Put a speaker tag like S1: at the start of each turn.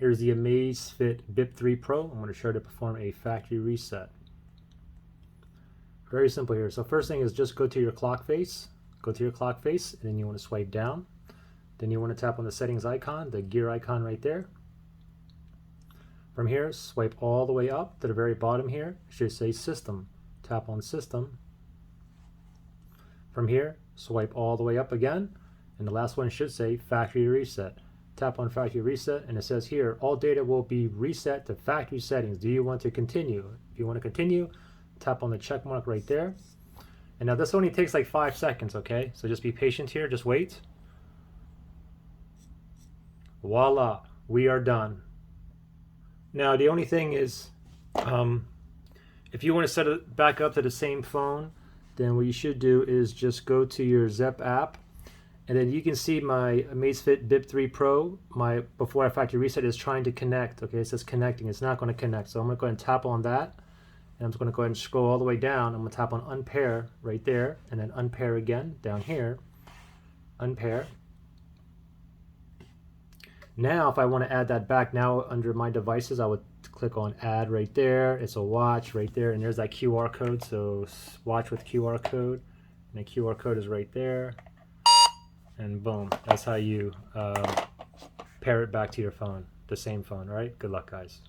S1: Here's the Amazfit Bip 3 Pro. I'm going to show you to perform a factory reset. Very simple here. So first thing is just go to your clock face. Go to your clock face, and then you want to swipe down. Then you want to tap on the settings icon, the gear icon right there. From here, swipe all the way up to the very bottom here. It should say System. Tap on System. From here, swipe all the way up again, and the last one should say Factory Reset. Tap on Factory Reset, and it says here, all data will be reset to factory settings. Do you want to continue? If you want to continue, tap on the check mark right there. And now this only takes like 5 seconds, okay? So just be patient here, just wait. Voila, we are done. Now the only thing is, if you want to set it back up to the same phone, then what you should do is just go to your Zep app, and then you can see my Amazfit Bip 3 Pro, my before I factory reset is trying to connect. Okay, it says connecting. It's not going to connect. So I'm going to go ahead and tap on that, and I'm just going to go ahead and scroll all the way down. I'm going to tap on unpair right there, and then unpair again down here. Unpair. Now, if I want to add that back now under my devices, I would click on add right there. It's a watch right there, and there's that QR code. So watch with QR code, and the QR code is right there. And boom, that's how you pair it back to your phone, the same phone, right? Good luck, guys.